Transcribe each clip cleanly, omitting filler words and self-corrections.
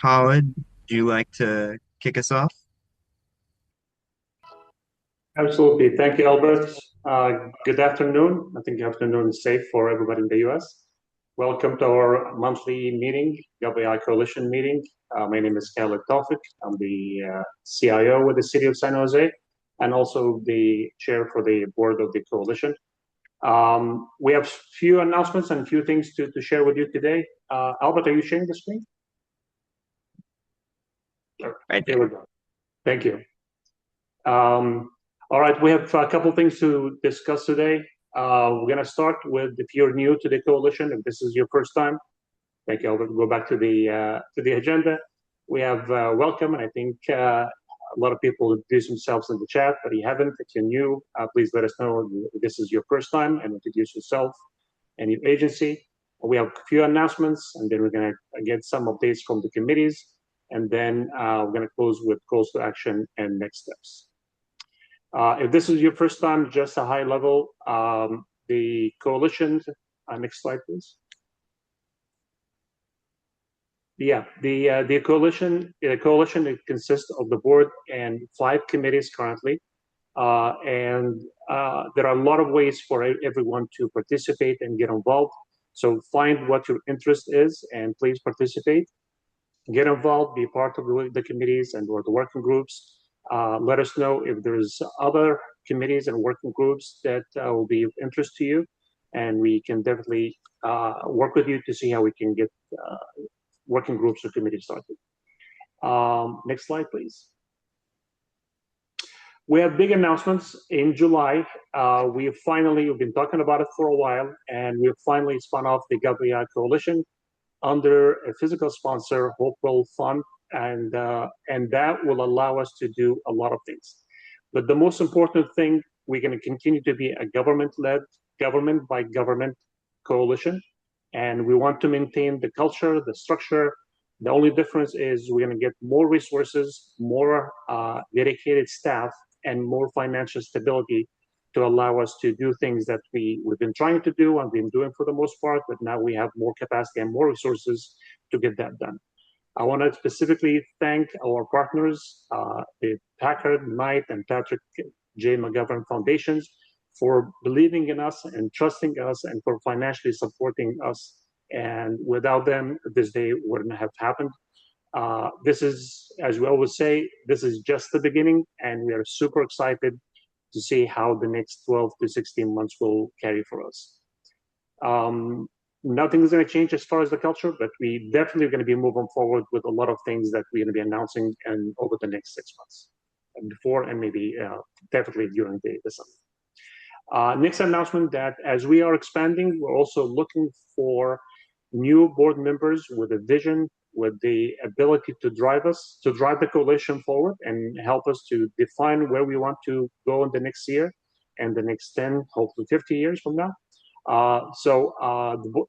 Khalid, do you like to kick us off? Absolutely. Thank you, Albert. Good afternoon. I think afternoon is safe for everybody in the US. Welcome to our monthly meeting, GovAI Coalition meeting. My name is Khaled Taufik. I'm the CIO with the City of San Jose and also the chair for the board of the coalition. We have few announcements and few things to share with you today. Albert, are you sharing the screen? Sure. Right Here there. we go. Thank you. Um, all right, we have a couple things to discuss today. We're going to start with if you're new to the coalition, if this is your first time. Thank you. I'll go back to the agenda. We have welcome, and I think a lot of people introduce themselves in the chat, but you haven't. If you're new, please let us know if this is your first time and introduce yourself and your agency. We have a few announcements, and then we're going to get some updates from the committees, and then we're going to close with calls to action and next steps. If this is your first time, just a high level, the coalition, next slide, please. Yeah, the coalition it consists of the board and 5 committees currently, and there are a lot of ways for everyone to participate and get involved. So find what your interest is and please participate. Get involved, be part of the committees and or the working groups. Let us know if there's other committees and working groups that will be of interest to you, and we can definitely work with you to see how we can get working groups or committees started. Next slide, please. We have big announcements in July. We've been talking about it for a while, and we've finally spun off the GovAI Coalition under a physical sponsor, Hopewell Fund, and that will allow us to do a lot of things. But the most important thing, we're going to continue to be a government-led, government-by-government coalition, and we want to maintain the culture, the structure. The only difference is we're going to get more resources, more dedicated staff, and more financial stability to allow us to do things that we've been trying to do and been doing for the most part, but now we have more capacity and more resources to get that done. I want to specifically thank our partners, the Packard, Knight, and Patrick J. McGovern Foundations for believing in us and trusting us and for financially supporting us. And without them, this day wouldn't have happened. This is, as we always say, this is just the beginning, and we are super excited to see how the next 12 to 16 months will carry for us. Nothing is going to change as far as the culture, but we definitely are going to be moving forward with a lot of things that we're going to be announcing and over the next 6 months, and before and maybe definitely during the summer. Next announcement that as we are expanding, we're also looking for new board members with a vision, with the ability to drive the coalition forward and help us to define where we want to go in the next year and the next 10, hopefully 50 years from now.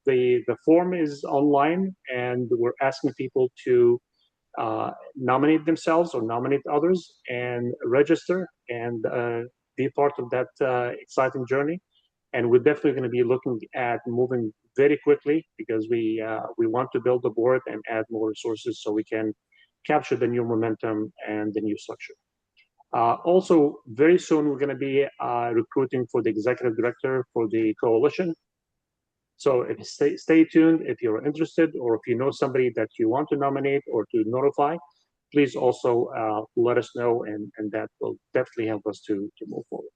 The form is online, and we're asking people to nominate themselves or nominate others and register and be part of that exciting journey. And we're definitely going to be looking at moving very quickly because we want to build the board and add more resources so we can capture the new momentum and the new structure. Also, very soon, we're going to be recruiting for the executive director for the coalition. So stay tuned if you're interested or if you know somebody that you want to nominate or to notify, please also let us know, and that will definitely help us to move forward.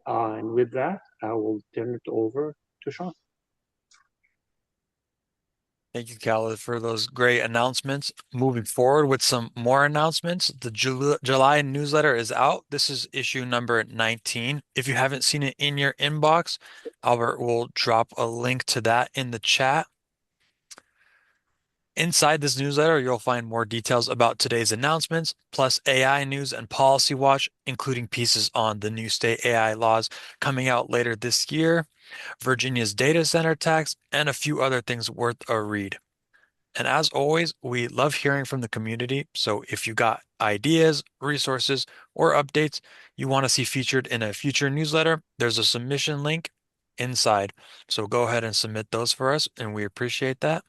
And with that, I will turn it over to Sean. Thank you, Khaled, for those great announcements. Moving forward with some more announcements, the July newsletter is out. This is issue number 19. If you haven't seen it in your inbox, Albert will drop a link to that in the chat. Inside this newsletter, you'll find more details about today's announcements, plus AI news and policy watch, including pieces on the new state AI laws coming out later this year, Virginia's data center tax, and a few other things worth a read. And as always, we love hearing from the community. So if you got ideas, resources, or updates you want to see featured in a future newsletter, there's a submission link inside. So go ahead and submit those for us, and we appreciate that.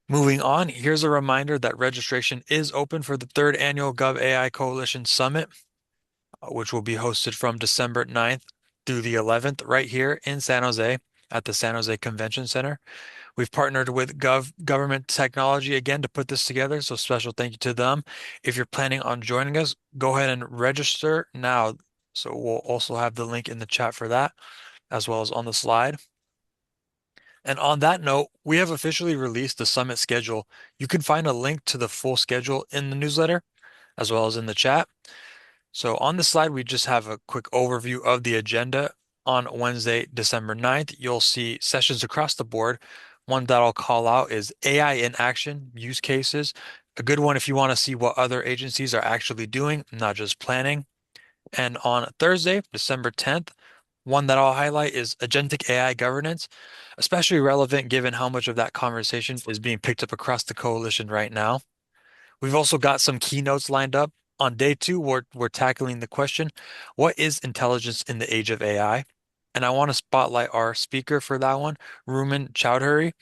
Moving on, here's a reminder that registration is open for the third annual GovAI Coalition Summit, which will be hosted from December 9th through the 11th right here in San Jose at the San Jose Convention Center. We've partnered with Government Technology again to put this together, so special thank you to them. If you're planning on joining us, go ahead and register now. So we'll also have the link in the chat for that, as well as on the slide. And on that note, we have officially released the summit schedule. You can find a link to the full schedule in the newsletter, as well as in the chat. So on the slide, we just have a quick overview of the agenda. On Wednesday, December 9th, you'll see sessions across the board. One that I'll call out is AI in action use cases. A good one if you want to see what other agencies are actually doing, not just planning. And on Thursday, December 10th, one that I'll highlight is agentic AI governance, especially relevant given how much of that conversation is being picked up across the coalition right now. We've also got some keynotes lined up. On day two, we're tackling the question, what is intelligence in the age of AI? And I want to spotlight our speaker for that one, Ruman Chowdhury.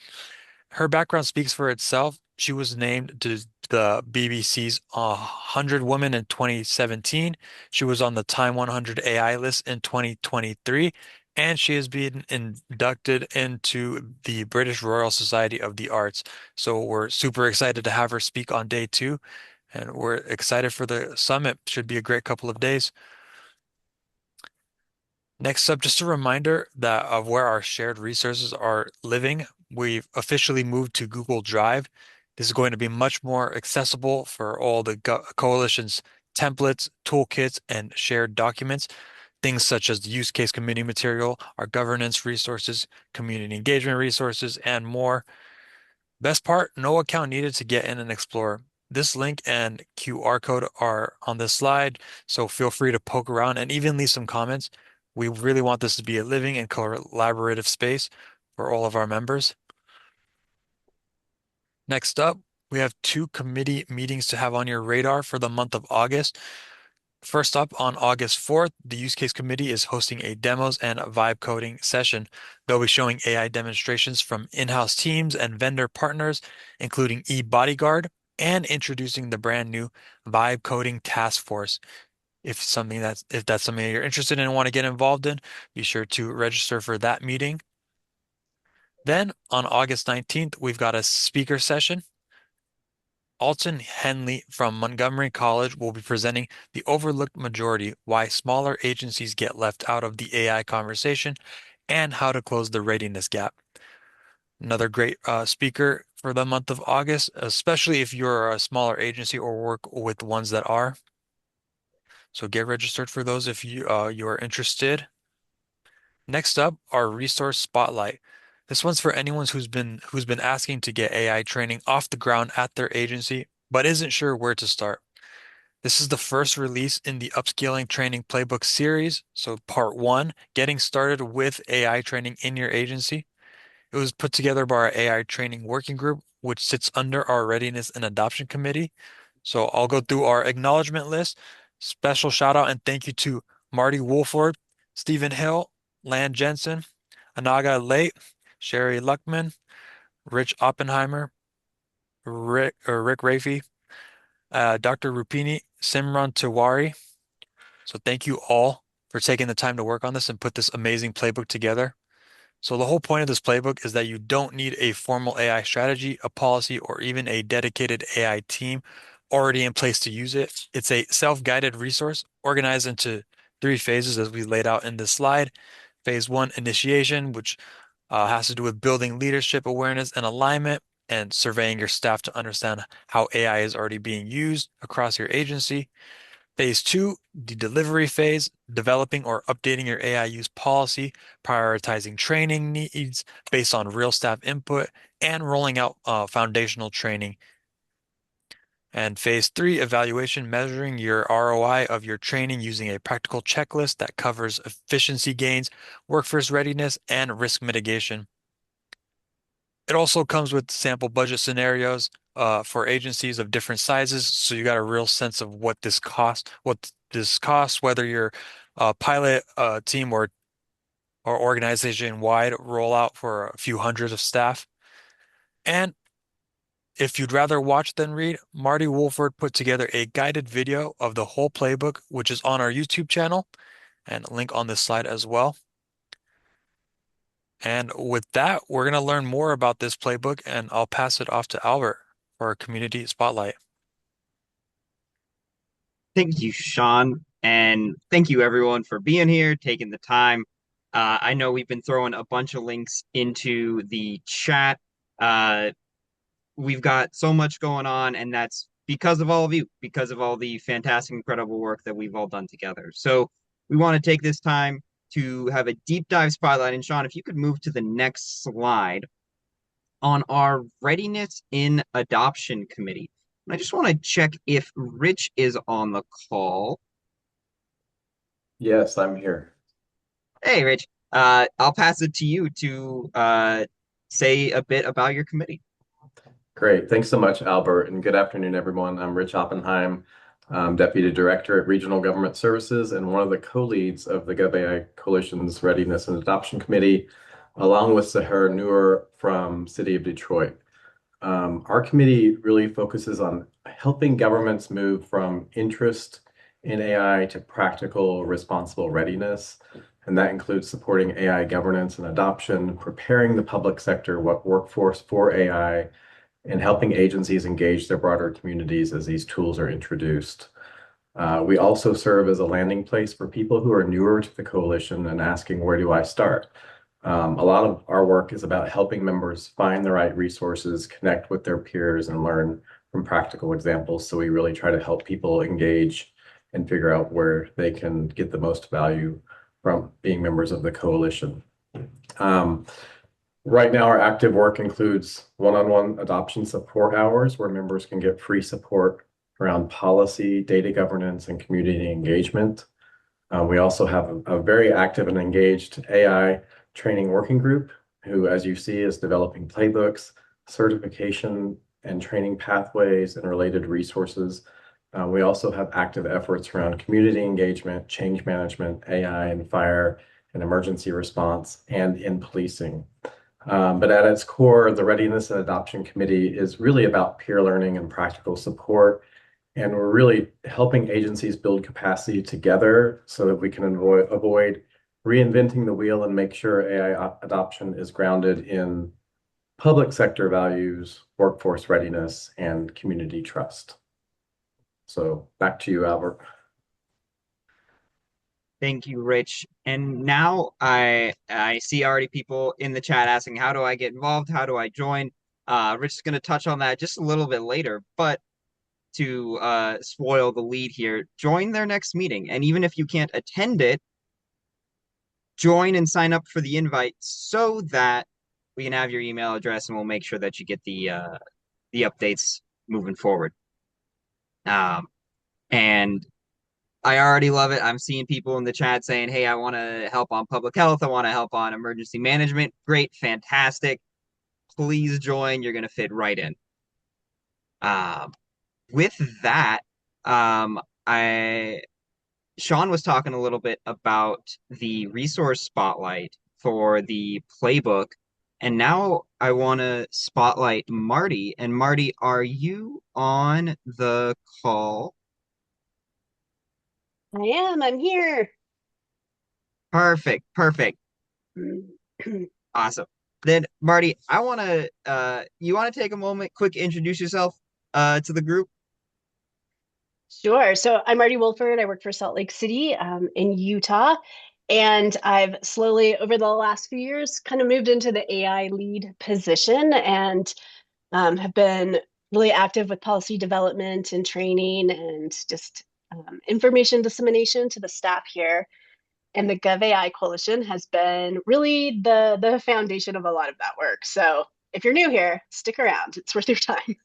Her background speaks for itself. She was named to the BBC's 100 Women in 2017. She was on the Time 100 AI list in 2023, and she has been inducted into the British Royal Society of the Arts. So we're super excited to have her speak on day two, and we're excited for the summit. Should be a great couple of days. Next up, just a reminder that of where our shared resources are living. We've officially moved to Google Drive. This is going to be much more accessible for all the coalition's templates, toolkits, and shared documents. Things such as the use case committee material, our governance resources, community engagement resources, and more. Best part, no account needed to get in and explore. This link and QR code are on this slide, so feel free to poke around and even leave some comments. We really want this to be a living and collaborative space for all of our members. Next up, we have two committee meetings to have on your radar for the month of August. First up, on August 4th, the Use Case Committee is hosting a demos and vibe coding session. They'll be showing AI demonstrations from in-house teams and vendor partners, including eBodyguard, and introducing the brand new Vibe Coding Task Force. If that's something that you're interested in and want to get involved in, be sure to register for that meeting. Then on August 19th, we've got a speaker session. Alton Henley from Montgomery College will be presenting The Overlooked Majority, Why Smaller Agencies Get Left Out of the AI Conversation, and How to Close the Readiness Gap. Another great speaker for the month of August, especially if you're a smaller agency or work with ones that are. So get registered for those if you are interested. Next up, our resource spotlight. This one's for anyone who's been asking to get AI training off the ground at their agency, but isn't sure where to start. This is the first release in the Upscaling Training Playbook series. So part one, getting started with AI training in your agency. It was put together by our AI training working group, which sits under our Readiness and Adoption Committee. So I'll go through our acknowledgement list. Special shout out and thank you to Marty Wolford, Stephen Hill, Lan Jensen, Anaga Late, Sherry Luckman, Rich Oppenheimer, Rick Rafey, Dr. Rupini, Simran Tiwari. So thank you all for taking the time to work on this and put this amazing playbook together. So the whole point of this playbook is that you don't need a formal AI strategy, a policy, or even a dedicated AI team already in place to use it. It's a self-guided resource organized into three phases as we laid out in this slide. Phase one, initiation, which has to do with building leadership awareness and alignment and surveying your staff to understand how AI is already being used across your agency. Phase two, the delivery phase, developing or updating your AI use policy, prioritizing training needs based on real staff input, and rolling out foundational training. And phase three, evaluation, measuring your ROI of your training using a practical checklist that covers efficiency gains, workforce readiness, and risk mitigation. It also comes with sample budget scenarios for agencies of different sizes, so you got a real sense of what this costs, whether you're a pilot team or organization-wide rollout for a few hundreds of staff. And If you'd rather watch than read, Marty Wolford put together a guided video of the whole playbook, which is on our YouTube channel, and a link on this slide as well. And with that, we're going to learn more about this playbook, and I'll pass it off to Albert for our community spotlight. Thank you, Sean. And thank you, everyone, for being here, taking the time. I know we've been throwing a bunch of links into the chat. Uh, we've got so much going on, and that's because of all of you, because of all the fantastic, incredible work that we've all done together. So we want to take this time to have a deep dive spotlight. And Sean, if you could move to the next slide on our readiness in adoption committee. I just want to check if Rich is on the call. Yes, I'm here. Hey, Rich. I'll pass it to you to say a bit about your committee. Great. Thanks so much, Albert, and good afternoon, everyone. I'm Rich Oppenheim, Deputy Director at Regional Government Services and one of the co-leads of the GovAI Coalition's Readiness and Adoption Committee, along with Sahar Noor from City of Detroit. Our committee really focuses on helping governments move from interest in AI to practical, responsible readiness. And that includes supporting AI governance and adoption, preparing the public sector workforce for AI, and helping agencies engage their broader communities as these tools are introduced. We also serve as a landing place for people who are newer to the coalition and asking, where do I start? A lot of our work is about helping members find the right resources, connect with their peers, and learn from practical examples. So we really try to help people engage and figure out where they can get the most value from being members of the coalition. Right now, our active work includes one-on-one adoption support hours where members can get free support around policy, data governance, and community engagement. We also have a very active and engaged AI training working group who, as you see, is developing playbooks, certification, and training pathways and related resources. We also have active efforts around community engagement, change management, AI and fire and emergency response, and in policing. But at its core, the Readiness and Adoption Committee is really about peer learning and practical support. And we're really helping agencies build capacity together so that we can avoid reinventing the wheel and make sure AI adoption is grounded in public sector values, workforce readiness, and community trust. So back to you, Albert. Thank you, Rich. And now I see already people in the chat asking, how do I get involved? How do I join? Rich is going to touch on that just a little bit later, but to spoil the lead here, join their next meeting. And even if you can't attend it, join and sign up for the invite so that we can have your email address and we'll make sure that you get the updates moving forward. And I already love it. I'm seeing people in the chat saying, hey, I want to help on public health. I want to help on emergency management. Great, fantastic. Please join. You're going to fit right in. With that, I Sean was talking a little bit about the resource spotlight for the playbook. And now I want to spotlight Marty. And Marty, are you on the call? I am. I'm here. Perfect, perfect. Awesome. Then Marty, I want to you want to take a moment, quick introduce yourself to the group? Sure. So I'm Marty Wolford. I work for Salt Lake City in Utah. And I've slowly, over the last few years, kind of moved into the AI lead position and have been really active with policy development and training and just information dissemination to the staff here. And the GovAI Coalition has been really the foundation of a lot of that work. So if you're new here, stick around. It's worth your time.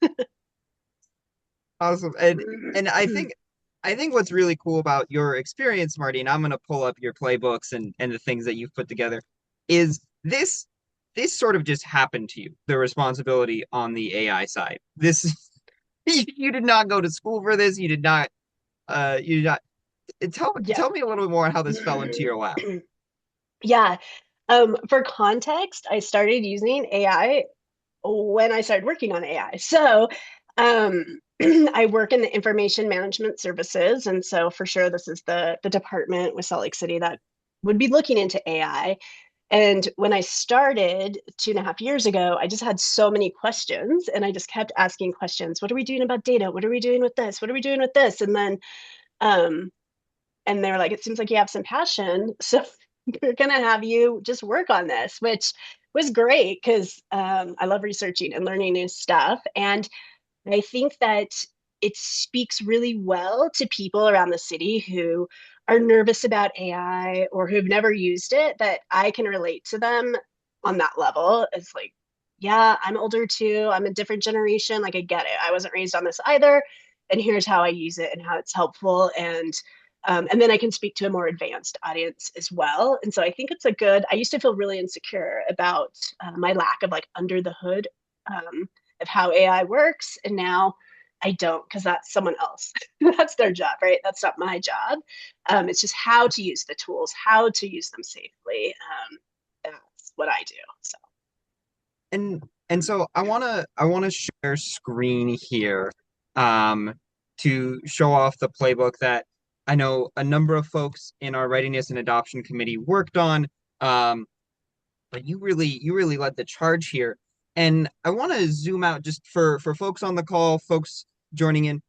Awesome. And I think what's really cool about your experience, Marty, and I'm gonna pull up your playbooks and the things that you've put together, is this sort of just happened to you, the responsibility on the AI side. This you did not go to school for this. You did not Yeah. tell me a little bit more on how this fell into your lap. Yeah. For context, I started using AI when I started working on AI. So I work in the information management services. And so for sure, this is the department with Salt Lake City that would be looking into AI. And when I started 2.5 years ago, I just had so many questions and I just kept asking questions. What are we doing about data? What are we doing with this? What are we doing with this? Um, and they were like, it seems like you have some passion. So we're going to have you just work on this, which was great because I love researching and learning new stuff. And I think that it speaks really well to people around the city who are nervous about AI or who've never used it, that I can relate to them on that level. It's like, yeah, I'm older too. I'm a different generation. Like, I get it. I wasn't raised on this either. And here's how I use it and how it's helpful. And then I can speak to a more advanced audience as well. And so I think it's a good, I used to feel really insecure about my lack of like under the hood of how AI works. And now I don't, because that's someone else. That's their job, right? That's not my job. It's just how to use the tools, how to use them safely. That's what I do. So. And so I wanna share screen here to show off the playbook that I know a number of folks in our readiness and adoption committee worked on. Um, but you really led the charge here. And I want to zoom out just for folks on the call, folks joining in.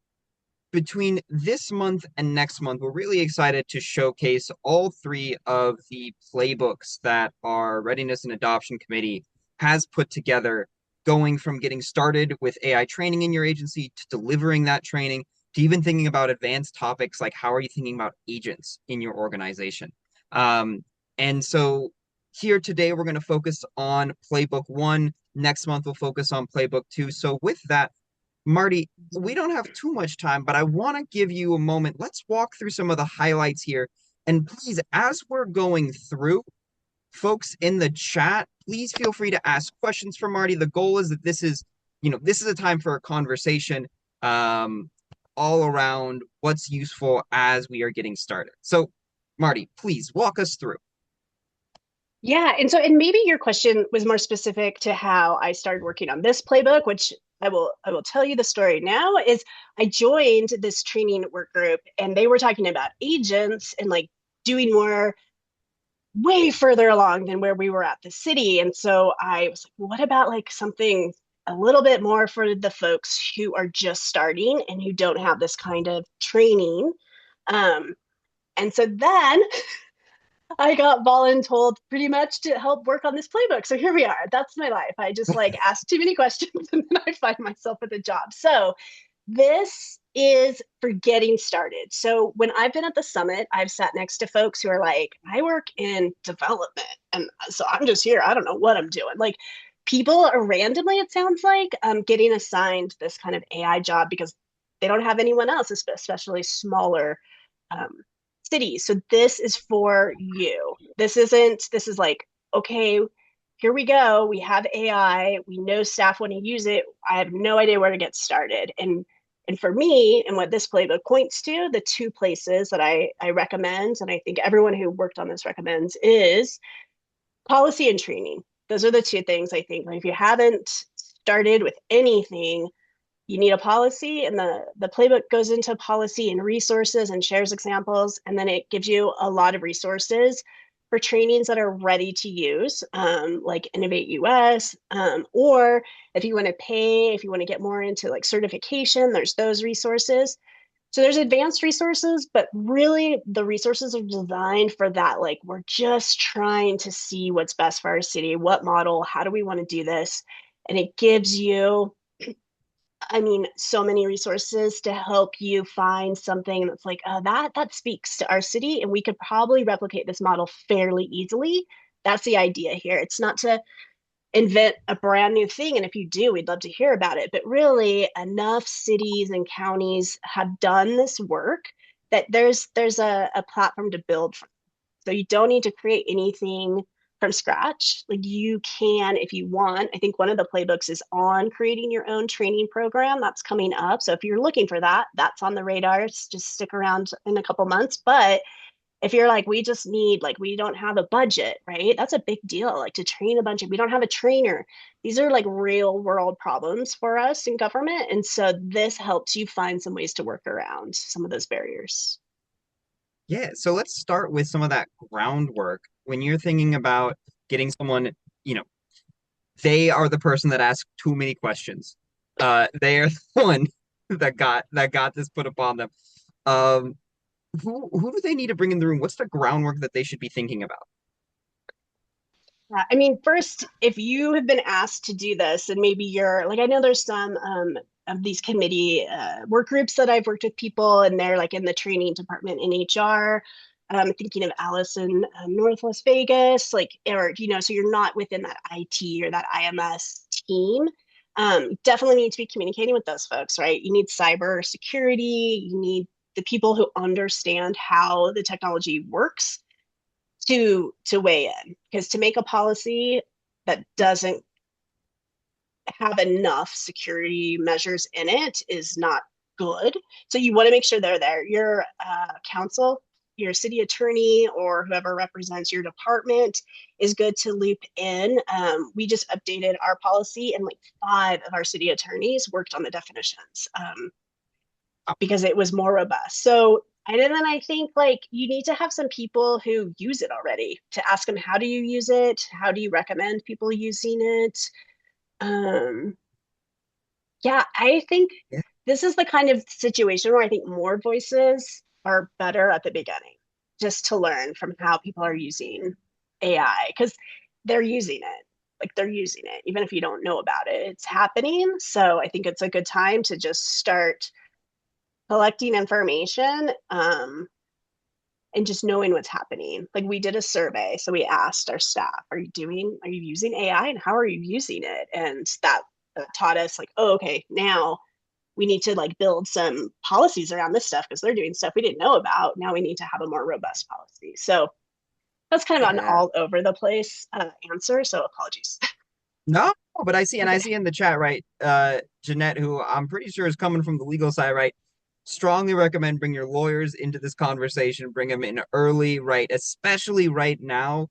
Between this month and next month, we're really excited to showcase all three of the playbooks that our Readiness and Adoption Committee has put together, going from getting started with AI training in your agency to delivering that training to even thinking about advanced topics like how are you thinking about agents in your organization. And so here today, we're going to focus on Playbook 1. Next month, we'll focus on Playbook 2. So with that, Marty, we don't have too much time, but I want to give you a moment. Let's walk through some of the highlights here. And please, as we're going through, folks in the chat, please feel free to ask questions for Marty. The goal is that this is a time for a conversation all around what's useful as we are getting started. So, Marty, please walk us through. Yeah, and maybe your question was more specific to how I started working on this playbook, which I will tell you the story now is I joined this training work group and they were talking about agents and like doing more way further along than where we were at the city. And so I was like, well, what about like something a little bit more for the folks who are just starting and who don't have this kind of training? And so then I got voluntold pretty much to help work on this playbook. So here we are. That's my life. I just like ask too many questions and then I find myself with a job. So this is for getting started. So when I've been at the summit, I've sat next to folks who are like, I work in development. And so I'm just here. I don't know what I'm doing. Like people are randomly, it sounds like, getting assigned this kind of AI job because they don't have anyone else, especially smaller cities. So this is for you. This is like, okay, here we go. We have AI. We know staff want to use it. I have no idea where to get started. And for me, and what this playbook points to, the two places that I recommend, and I think everyone who worked on this recommends, is policy and training. Those are the two things I think. Like if you haven't started with anything, you need a policy, and the playbook goes into policy and resources and shares examples, and then it gives you a lot of resources for trainings that are ready to use, like Innovate US, or if you want to pay, if you want to get more into like certification, there's those resources. So there's advanced resources, but really the resources are designed for that. Like we're just trying to see what's best for our city, what model, how do we want to do this? And it gives you, I mean, so many resources to help you find something that's like, that speaks to our city, and we could probably replicate this model fairly easily. That's the idea here. It's not to invent a brand new thing, and if you do, we'd love to hear about it. But really, enough cities and counties have done this work that there's a platform to build from. So you don't need to create anything from scratch. Like you can, if you want. I think one of the playbooks is on creating your own training program. That's coming up. So if you're looking for that, that's on the radar. Just stick around in a couple months. But If you're like, we just need, like, we don't have a budget, right? That's a big deal. Like to train a bunch of, we don't have a trainer. These are like real world problems for us in government. And so this helps you find some ways to work around some of those barriers. Yeah, so let's start with some of that groundwork. When you're thinking about getting someone, you know, they are the person that asked too many questions. They are the one that got this put upon them. Um, who do they need to bring in the room? What's the groundwork that they should be thinking about? I mean, first, if you have been asked to do this, and maybe you're like, I know there's some of these committee work groups that I've worked with people, and they're like in the training department in HR. Thinking of Allison, North Las Vegas, like, or, so you're not within that IT or that IMS team. Definitely need to be communicating with those folks, right? You need cyber security, you need the people who understand how the technology works to weigh in, because to make a policy that doesn't have enough security measures in it is not good. So you want to make sure they're there. Your council, your city attorney, or whoever represents your department is good to loop in. We just updated our policy, and like 5 of our city attorneys worked on the definitions. Because it was more robust. So, and then I think like you need to have some people who use it already to ask them, how do you use it? How do you recommend people using it? Um, yeah, I think Yeah. this is the kind of situation where I think more voices are better at the beginning, just to learn from how people are using AI, because they're using it. Like they're using it, even if you don't know about it, it's happening. So I think it's a good time to just start collecting information, and just knowing what's happening. Like we did a survey, so we asked our staff, are you using AI, and how are you using it? And that taught us like, oh, okay, now we need to like build some policies around this stuff because they're doing stuff we didn't know about. Now we need to have a more robust policy. So that's kind of an Yeah. all over the place answer. So apologies. No, but I see, and I Okay. see in the chat, right? Jeanette, who I'm pretty sure is coming from the legal side, right? Strongly recommend bring your lawyers into this conversation, bring them in early, right? Especially right now.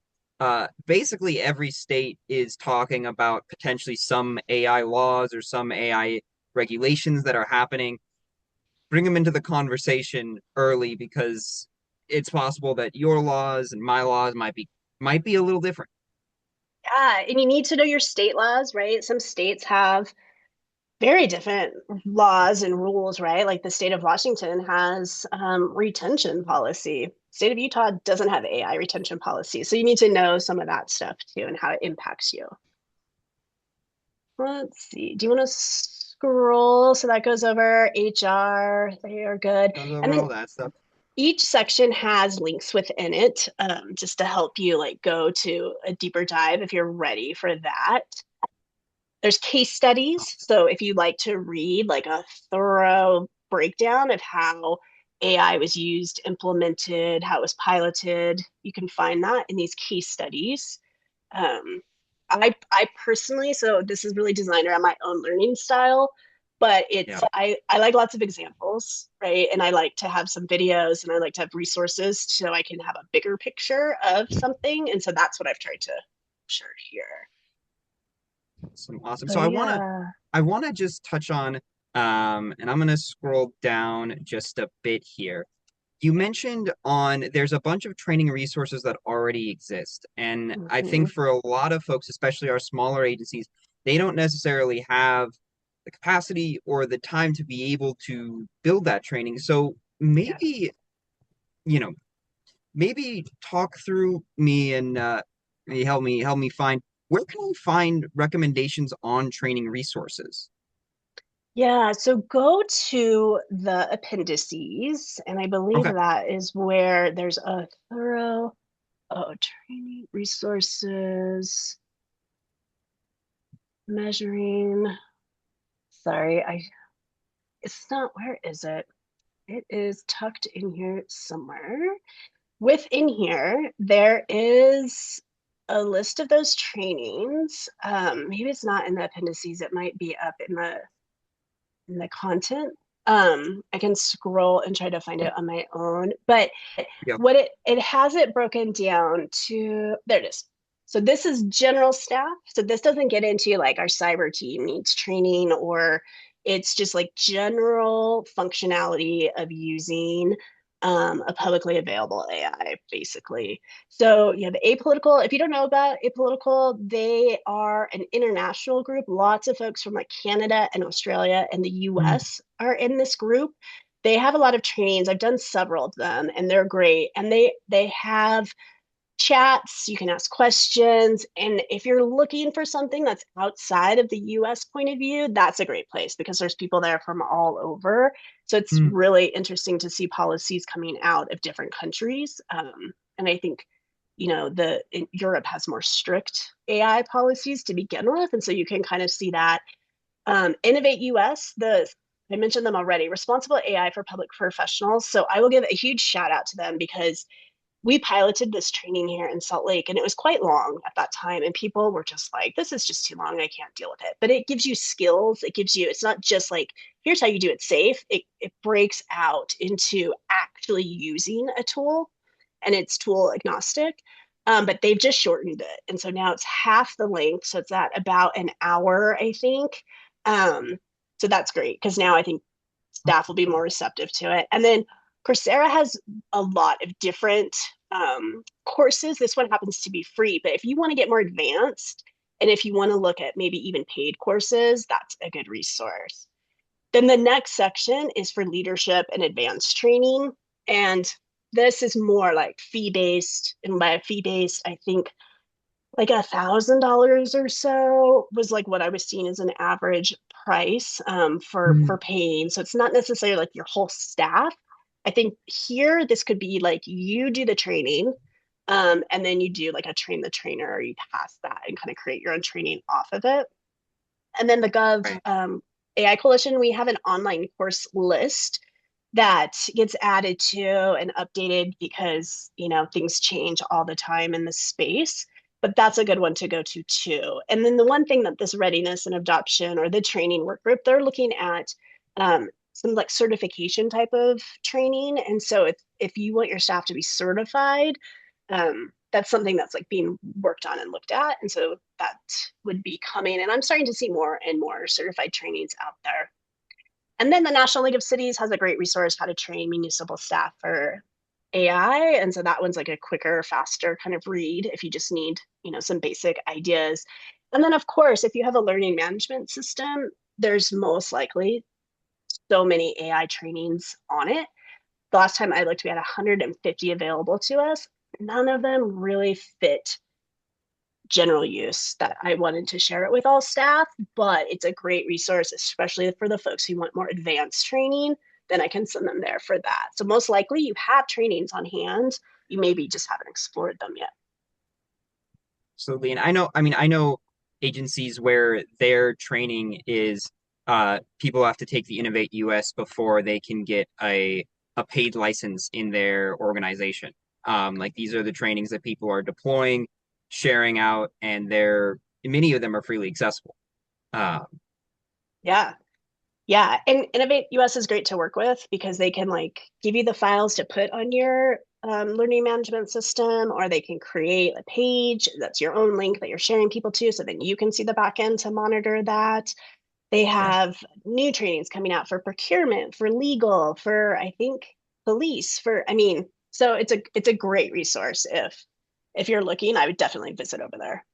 Basically every state is talking about potentially some AI laws or some AI regulations that are happening. Bring them into the conversation early because it's possible that your laws and my laws might be a little different. Yeah, and you need to know your state laws, right? Some states have very different laws and rules, right? Like the state of Washington has retention policy. State of Utah doesn't have AI retention policy. So you need to know some of that stuff too and how it impacts you. Let's see. Do you want to scroll? So that goes over HR. They are good. Goes And over then all that stuff. each section has links within it, just to help you like go to a deeper dive if you're ready for that. There's case studies. So if you like to read like a thorough breakdown of how AI was used, implemented, how it was piloted, you can find that in these case studies. Um, I personally, so this is really designed around my own learning style, but Yeah. I like lots of examples, right? And I like to have some videos, and I like to have resources so I can have a bigger picture of something. And so that's what I've tried to share here. Awesome, awesome. So So yeah. I wanna just touch on and I'm gonna scroll down just a bit here. You mentioned on there's a bunch of training resources that already exist. And I think Mhm. for a lot of folks, especially our smaller agencies, they don't necessarily have the capacity or the time to be able to build that training. So Yeah. maybe, you know, maybe talk through me and maybe help me find where can I find recommendations on training resources? Yeah, so go to the appendices, and I believe Okay. that is where there's a thorough training resources, measuring. Sorry, it's not, where is it? It is tucked in here somewhere. Within here, there is a list of those trainings. Maybe it's not in the appendices, it might be up in the content I can scroll and try to find it on my own, but Yep. what it has it broken down to, there it is. So this is general staff. So this doesn't get into like our cyber team needs training, or it's just like general functionality of using a publicly available AI, basically. So you have Apolitical. If you don't know about Apolitical, they are an international group. Lots of folks from like Canada and Australia and the Mm. US are in this group. They have a lot of trainings. I've done several of them and they're great. And they have chats, you can ask questions. And if you're looking for something that's outside of the US point of view, that's a great place because there's people there from all over. So it's Mm. really interesting to see policies coming out of different countries. And I think, Europe has more strict AI policies to begin with. And so you can kind of see that. Innovate US, I mentioned them already, responsible AI for public professionals. So I will give a huge shout out to them because we piloted this training here in Salt Lake and it was quite long at that time. And people were just like, this is just too long. I can't deal with it. But it gives you skills. It's not just like, here's how you do it safe. It breaks out into actually using a tool and it's tool agnostic. But they've just shortened it. And so now it's half the length. So it's at about an hour, I think. Um, so that's great because now I think staff will be more receptive to it. And then Coursera has a lot of different courses. This one happens to be free, but if you want to get more advanced and if you want to look at maybe even paid courses, that's a good resource. Then the next section is for leadership and advanced training. And this is more like fee based. And by fee based, I think like $1,000 or so was like what I was seeing as an average price for Mm. paying. So it's not necessarily like your whole staff. I think here this could be like you do the training, and then you do like a train the trainer, or you pass that and kind of create your own training off of it. And then the Gov Right. AI Coalition, we have an online course list that gets added to and updated because things change all the time in the space. But that's a good one to go to too. And then the one thing that this readiness and adoption or the training work group, they're looking at some like certification type of training. And so if you want your staff to be certified, that's something that's like being worked on and looked at. And so that would be coming. And I'm starting to see more and more certified trainings out there. And then the National League of Cities has a great resource how to train municipal staff for AI. And so that one's like a quicker, faster kind of read if you just need, some basic ideas. And then, of course, if you have a learning management system, there's most likely so many AI trainings on it. The last time I looked, we had 150 available to us. None of them really fit general use that I wanted to share it with all staff, but it's a great resource, especially for the folks who want more advanced training. Then I can send them there for that. So most likely you have trainings on hand. You maybe just haven't explored them yet. Absolutely. And I know agencies where their training is people have to take the Innovate US before they can get a paid license in their organization. Like these are the trainings that people are deploying, sharing out, and many of them are freely accessible. Um, Yeah. Yeah, and Innovate US is great to work with because they can like give you the files to put on your learning management system, or they can create a page that's your own link that you're sharing people to, so then you can see the back end to monitor that. They yeah. have new trainings coming out for procurement, for legal, for I think police, so it's a great resource if you're looking, I would definitely visit over there.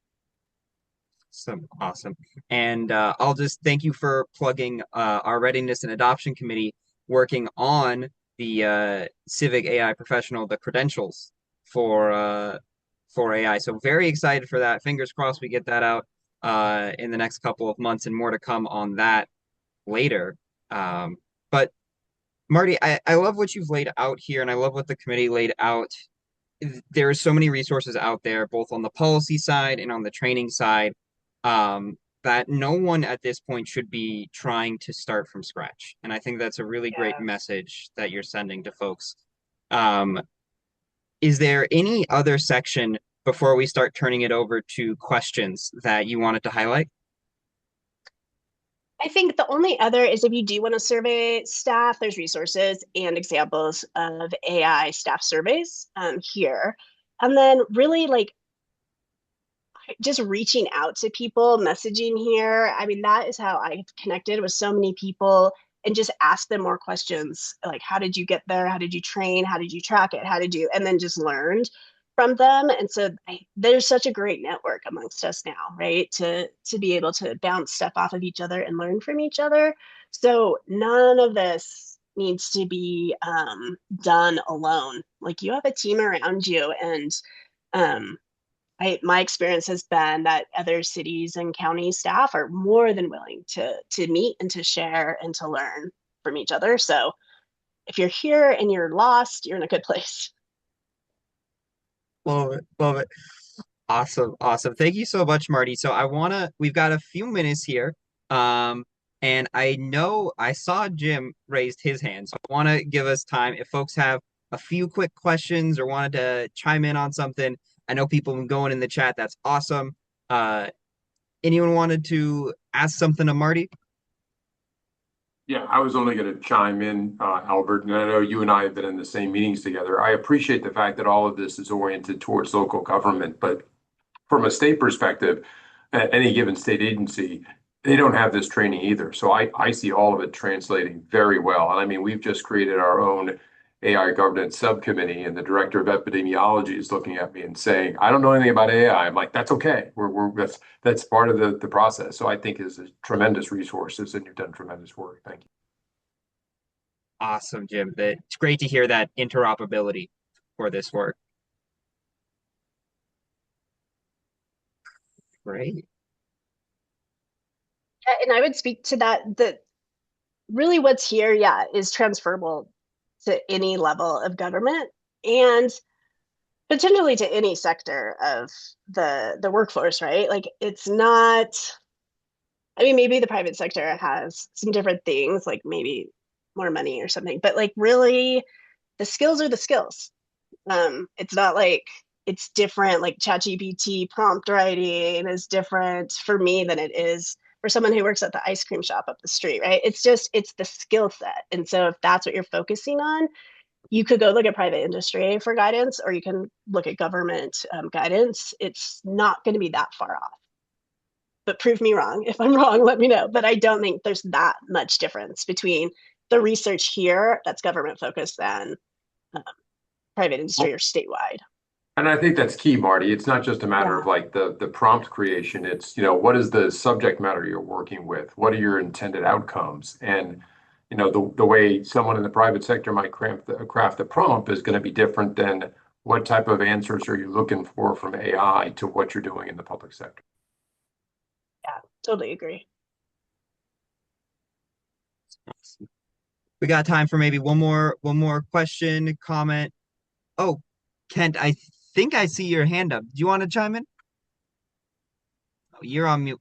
Awesome. And I'll just thank you for plugging our Readiness and Adoption Committee working on the Civic AI Professional, the credentials for AI. So very excited for that. Fingers crossed we get that out in the next couple of months and more to come on that later. But Marty, I love what you've laid out here and I love what the committee laid out. There are so many resources out there, both on the policy side and on the training side, that no one at this point should be trying to start from scratch. And I think that's a really great Yeah. message that you're sending to folks. Um, is there any other section before we start turning it over to questions that you wanted to highlight? I think the only other is if you do want to survey staff, there's resources and examples of AI staff surveys here. And then really like just reaching out to people, messaging here. I mean, that is how I've connected with so many people and just ask them more questions like, how did you get there? How did you train? How did you track it? How did you, and then just learned from them. And so there's such a great network amongst us now, right? To be able to bounce stuff off of each other and learn from each other. So none of this needs to be done alone. Like you have a team around you, and my experience has been that other cities and county staff are more than willing to meet and to share and to learn from each other. So if you're here and you're lost, you're in a good place. Love it. Love it. Awesome. Awesome. Thank you so much, Marty. So we've got a few minutes here. And I know I saw Jim raised his hand. So I want to give us time. If folks have a few quick questions or wanted to chime in on something, I know people have been going in the chat. That's awesome. Anyone wanted to ask something to Marty? Yeah, I was only going to chime in, Albert, and I know you and I have been in the same meetings together. I appreciate the fact that all of this is oriented towards local government, but from a state perspective, at any given state agency, they don't have this training either. So I see all of it translating very well. And I mean, we've just created our own AI governance subcommittee, and the director of epidemiology is looking at me and saying, "I don't know anything about AI." I'm like, "That's okay. That's part of the process." So I think is a tremendous resources, and you've done tremendous work. Thank you. Awesome, Jim. It's great to hear that interoperability for this work. Great. And I would speak to that really what's here, yeah, is transferable to any level of government and potentially to any sector of the workforce, right? Like it's not, I mean, maybe the private sector has some different things, like maybe more money or something, but like really the skills are the skills. It's not like it's different, like ChatGPT prompt writing is different for me than it is for someone who works at the ice cream shop up the street, right? It's the skill set. And so if that's what you're focusing on, you could go look at private industry for guidance, or you can look at government guidance. It's not going to be that far off. But prove me wrong. If I'm wrong, let me know. But I don't think there's that much difference between the research here that's government focused than private industry or statewide. And I think that's key, Marty. It's not just a matter of like the prompt creation. It's, what is the subject matter you're working with? What are your intended outcomes? And, the way someone in the private sector might craft the prompt is going to be different than what type of answers are you looking for from AI to what you're doing in the public sector. Yeah, totally agree. Awesome. We got time for maybe one more question, comment. Oh, Kent, I think I see your hand up. Do you want to chime in? Oh, you're on mute.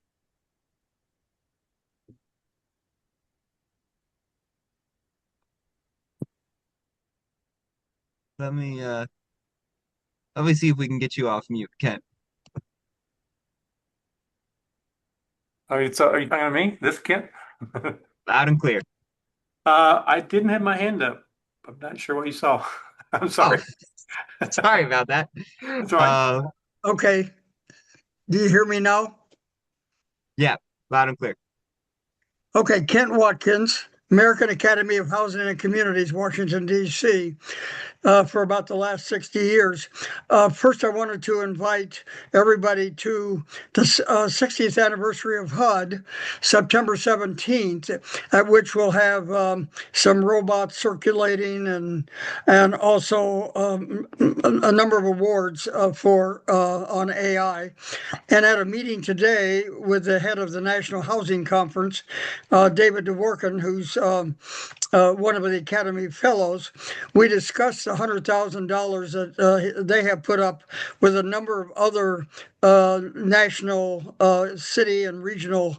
Let me see if we can get you off mute, Kent. Are you talking to me? This Kent? Loud and clear. I didn't have my hand up. I'm not sure what you saw. I'm sorry. Oh, sorry about that. That's all right. Okay. Do you hear me now? Yeah, loud and clear. Okay, Kent Watkins, American Academy of Housing and Communities, Washington, D.C., for about the last 60 years. First, I wanted to invite everybody to the 60th anniversary of HUD, September 17th, at which we'll have some robots circulating and also a number of awards on AI. And at a meeting today with the head of the National Housing Conference, David Dworkin, who's one of the Academy Fellows, we discussed the $100,000 that they have put up with a number of other national, city and regional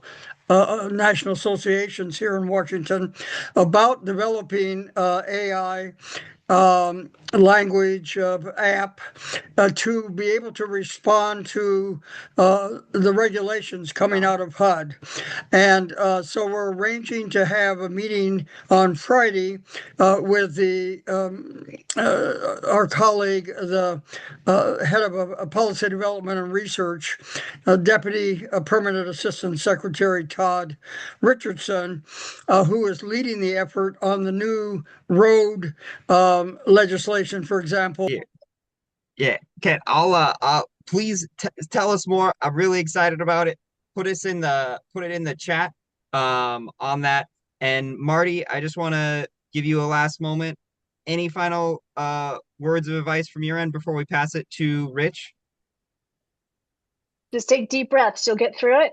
national associations here in Washington about developing AI language app to be able to respond to the regulations coming out of HUD. And so we're arranging to have a meeting on Friday with our colleague, the head of policy development and research, Deputy Permanent Assistant Secretary Todd Richardson, who is leading the effort on the new road legislation, for example. Yeah, Ken, I'll please tell us more. I'm really excited about it. Put it in the chat on that. And Marty, I just want to give you a last moment. Any final words of advice from your end before we pass it to Rich? Just take deep breaths. You'll get through it.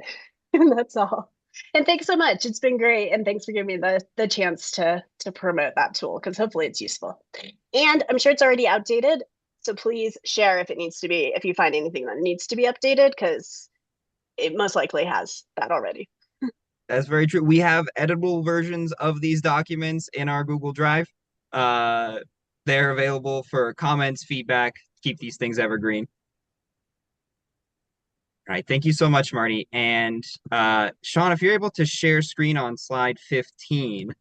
And that's all. And thanks so much. It's been great. And thanks for giving me the chance to promote that tool, because hopefully it's useful. And I'm sure it's already outdated. So please share if it needs to be, if you find anything that needs to be updated, because it most likely has that already. That's very true. We have editable versions of these documents in our Google Drive. They're available for comments, feedback, keep these things evergreen. All right, thank you so much, Marty. And Sean, if you're able to share screen on slide 15.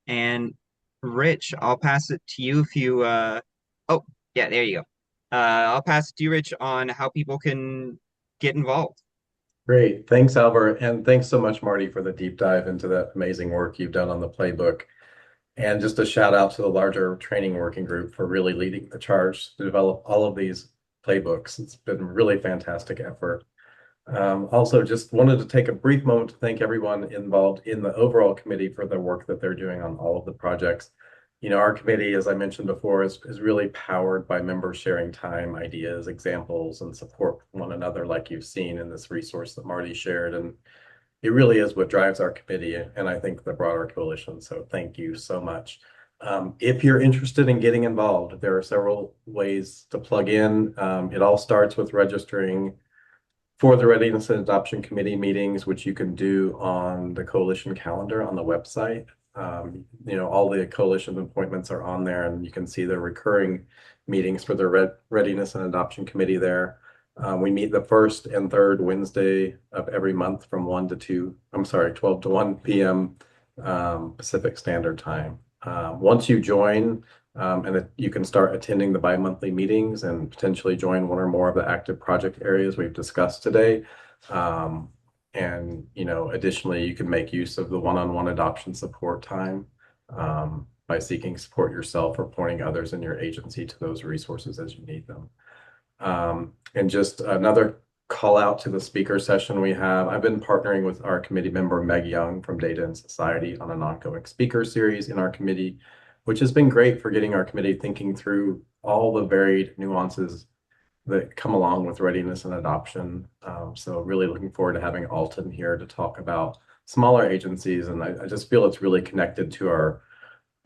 And Rich, I'll pass it to you if you oh, yeah, there you go. I'll pass it to you, Rich, on how people can get involved. Great. Thanks, Albert. And thanks so much, Marty, for the deep dive into that amazing work you've done on the playbook. And just a shout out to the larger training working group for really leading the charge to develop all of these playbooks. It's been a really fantastic effort. Also, just wanted to take a brief moment to thank everyone involved in the overall committee for the work that they're doing on all of the projects. You know, our committee, as I mentioned before, is really powered by members sharing time, ideas, examples, and support one another, like you've seen in this resource that Marty shared. And it really is what drives our committee and I think the broader coalition. So thank you so much. If you're interested in getting involved, there are several ways to plug in. It all starts with registering for the Readiness and Adoption Committee meetings, which you can do on the coalition calendar on the website. You know, all the coalition appointments are on there, and you can see the recurring meetings for the Readiness and Adoption Committee there. We meet the first and third Wednesday of every month from 12 to 1 p.m. Pacific Standard Time. Once you join, you can start attending the bi-monthly meetings and potentially join one or more of the active project areas we've discussed today. And, you know, additionally, you can make use of the one-on-one adoption support time by seeking support yourself or pointing others in your agency to those resources as you need them. And just another call out to the speaker session we have. I've been partnering with our committee member, Meg Young from Data and Society on an ongoing speaker series in our committee, which has been great for getting our committee thinking through all the varied nuances that come along with readiness and adoption. So really looking forward to having Alton here to talk about smaller agencies. And I just feel it's really connected to our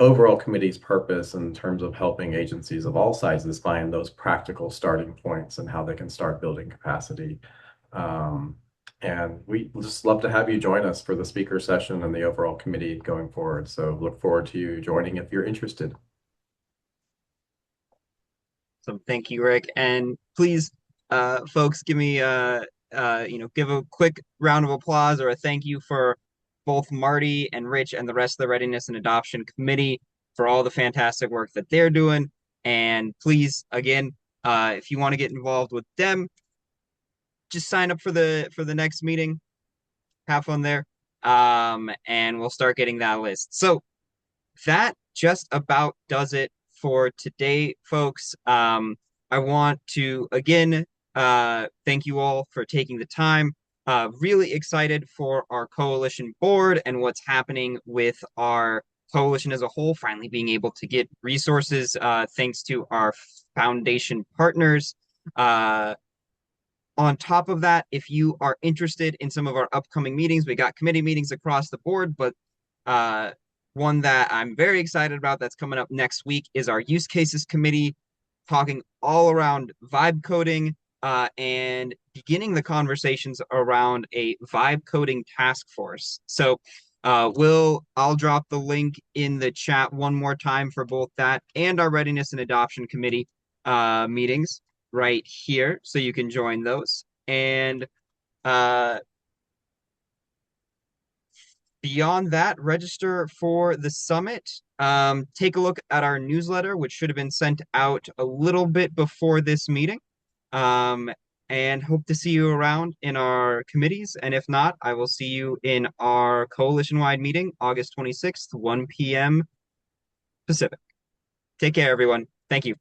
overall committee's purpose in terms of helping agencies of all sizes find those practical starting points and how they can start building capacity. And we just love to have you join us for the speaker session and the overall committee going forward. So look forward to you joining if you're interested. So thank you, Rick. And please, folks, give me give a quick round of applause or a thank you for both Marty and Rich and the rest of the Readiness and Adoption Committee for all the fantastic work that they're doing. And please, again, if you want to get involved with them, just sign up for the next meeting. Have fun there. And we'll start getting that list. So that just about does it for today, folks. I want to again thank you all for taking the time. Really excited for our coalition board and what's happening with our coalition as a whole, finally being able to get resources thanks to our foundation partners. On top of that, if you are interested in some of our upcoming meetings, we got committee meetings across the board, but one that I'm very excited about that's coming up next week is our use cases committee, talking all around vibe coding, and beginning the conversations around a vibe coding task force. So I'll drop the link in the chat one more time for both that and our Readiness and Adoption Committee meetings right here, so you can join those. And beyond that, register for the summit. Take a look at our newsletter, which should have been sent out a little bit before this meeting. And hope to see you around in our committees. And if not, I will see you in our coalition-wide meeting, August 26th, 1 p.m. Pacific. Take care, everyone. Thank you.